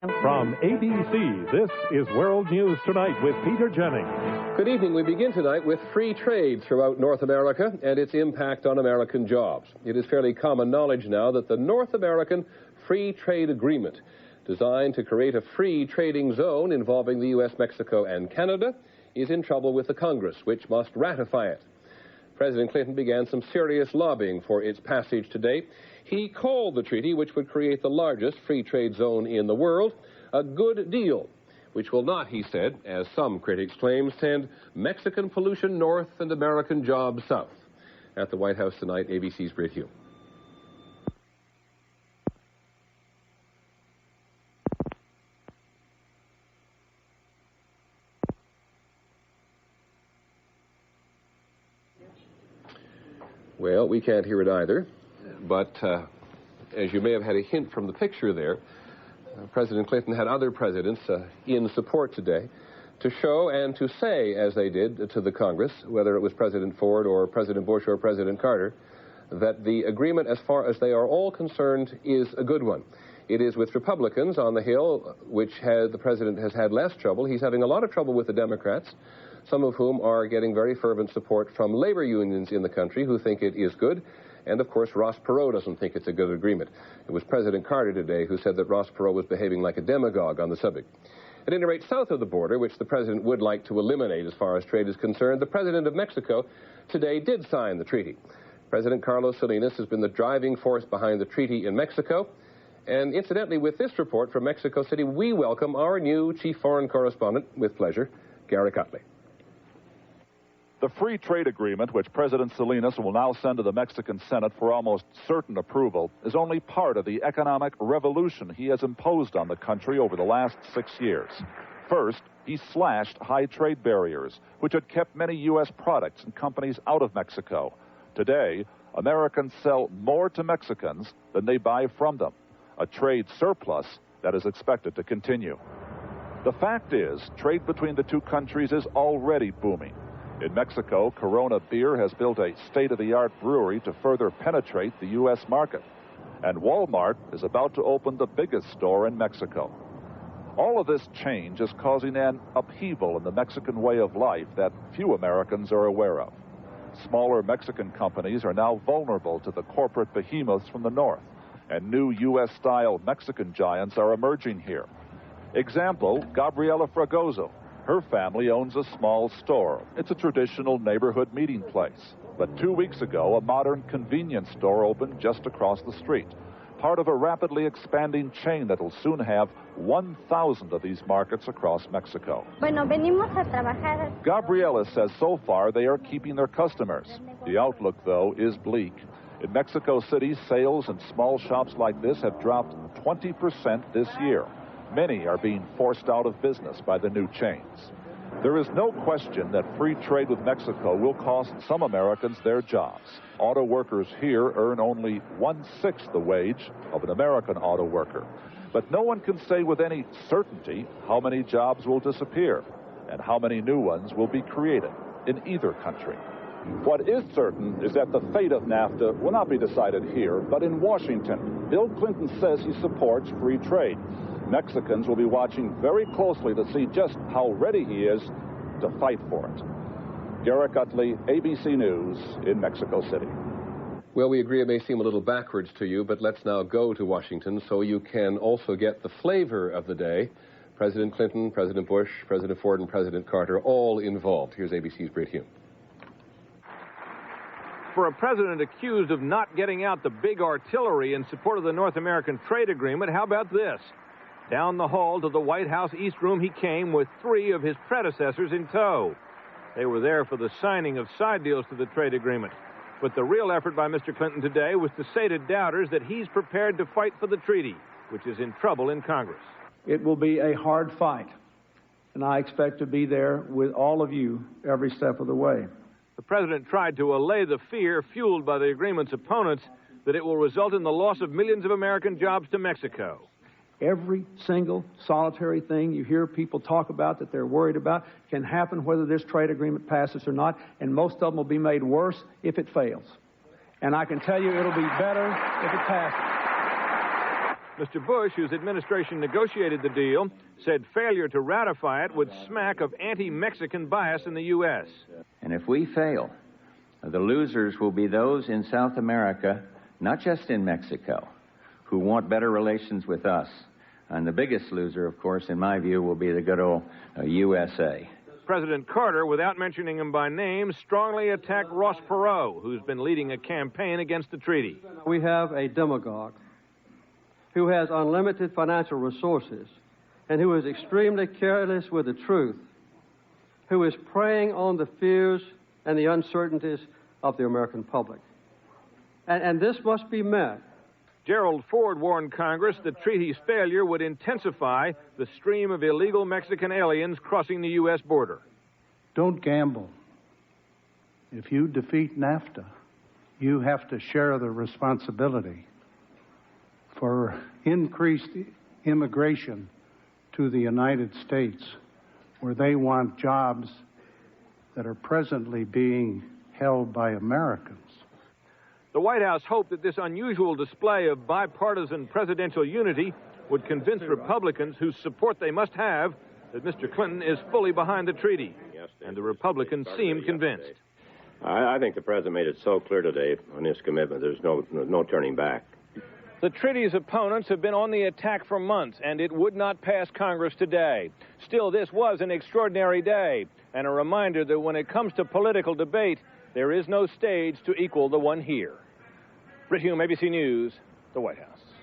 From ABC, this is World News Tonight with Peter Jennings. Good evening. We begin tonight with free trade throughout North America and its impact on American jobs. It is fairly common knowledge now that the North American Free Trade Agreement, designed to create a free trading zone involving the U.S., Mexico, and Canada, is in trouble with the Congress, which must ratify it. President Clinton began some serious lobbying for its passage today. He called the treaty, which would create the largest free trade zone in the world, a good deal, which will not, he said, as some critics claim, send Mexican pollution north and American jobs south. At the White House tonight, ABC's Britt Hume. Well, we can't hear it either, but as you may have had a hint from the picture there, President Clinton had other presidents in support today to show and to say, as they did to the Congress, whether it was President Ford or President Bush or President Carter, that the agreement, as far as they are all concerned, is a good one. It is with Republicans on the Hill, which the president has had less trouble. He's having a lot of trouble with the Democrats, some of whom are getting very fervent support from labor unions in the country who think it is good. And, of course, Ross Perot doesn't think it's a good agreement. It was President Carter today who said that Ross Perot was behaving like a demagogue on the subject. At any rate, south of the border, which the president would like to eliminate as far as trade is concerned, the president of Mexico today did sign the treaty. President Carlos Salinas has been the driving force behind the treaty in Mexico. And incidentally, with this report from Mexico City, we welcome our new chief foreign correspondent, with pleasure, Garrick Utley. The free trade agreement, which President Salinas will now send to the Mexican Senate for almost certain approval, is only part of the economic revolution he has imposed on the country over the last 6 years. First, he slashed high trade barriers, which had kept many U.S. products and companies out of Mexico. Today, Americans sell more to Mexicans than they buy from them, a trade surplus that is expected to continue. The fact is, trade between the two countries is already booming. In Mexico, Corona Beer has built a state-of-the-art brewery to further penetrate the U.S. market. And Walmart is about to open the biggest store in Mexico. All of this change is causing an upheaval in the Mexican way of life that few Americans are aware of. Smaller Mexican companies are now vulnerable to the corporate behemoths from the north, and new U.S.-style Mexican giants are emerging here. Example, Gabriela Fragoso. Her family owns a small store. It's a traditional neighborhood meeting place. But 2 weeks ago, a modern convenience store opened just across the street, part of a rapidly expanding chain that will soon have 1,000 of these markets across Mexico. Gabriela says so far they are keeping their customers. The outlook, though, is bleak. In Mexico City, sales in small shops like this have dropped 20% this year. Many are being forced out of business by the new chains. There is no question that free trade with Mexico will cost some Americans their jobs. Auto workers here earn only 1/6 the wage of an American auto worker. But no one can say with any certainty how many jobs will disappear and how many new ones will be created in either country. What is certain is that the fate of NAFTA will not be decided here, but in Washington. Bill Clinton says he supports free trade. Mexicans will be watching very closely to see just how ready he is to fight for it. Garrick Utley, ABC News in Mexico City. Well, we agree it may seem a little backwards to you, but let's now go to Washington so you can also get the flavor of the day. President Clinton, President Bush, President Ford, and President Carter all involved. Here's ABC's Britt Hume. For a president accused of not getting out the big artillery in support of the North American Trade Agreement, how about this? Down the hall to the White House East Room he came with 3 of his predecessors in tow. They were there for the signing of side deals to the trade agreement. But the real effort by Mr. Clinton today was to say to doubters that he's prepared to fight for the treaty, which is in trouble in Congress. It will be a hard fight, and I expect to be there with all of you every step of the way. The president tried to allay the fear fueled by the agreement's opponents that it will result in the loss of millions of American jobs to Mexico. Every single solitary thing you hear people talk about that they're worried about can happen whether this trade agreement passes or not, and most of them will be made worse if it fails. And I can tell you it'll be better if it passes. Mr. Bush, whose administration negotiated the deal, said failure to ratify it would smack of anti-Mexican bias in the U.S. And if we fail, the losers will be those in South America, not just in Mexico, who want better relations with us. And the biggest loser, of course, in my view, will be the good old USA. President Carter, without mentioning him by name, strongly attacked Ross Perot, who's been leading a campaign against the treaty. We have a demagogue who has unlimited financial resources and who is extremely careless with the truth, who is preying on the fears and the uncertainties of the American public. And this must be met. Gerald Ford warned Congress the treaty's failure would intensify the stream of illegal Mexican aliens crossing the U.S. border. Don't gamble. If you defeat NAFTA, you have to share the responsibility for increased immigration to the United States, where they want jobs that are presently being held by Americans. The White House hoped that this unusual display of bipartisan presidential unity would convince Republicans whose support they must have that Mr. Clinton is fully behind the treaty. And the Republicans seem convinced. I think the president made it so clear today on his commitment, there's no turning back. The treaty's opponents have been on the attack for months, and it would not pass Congress today. Still, this was an extraordinary day, and a reminder that when it comes to political debate, there is no stage to equal the one here. Rick Hume, ABC News, the White House.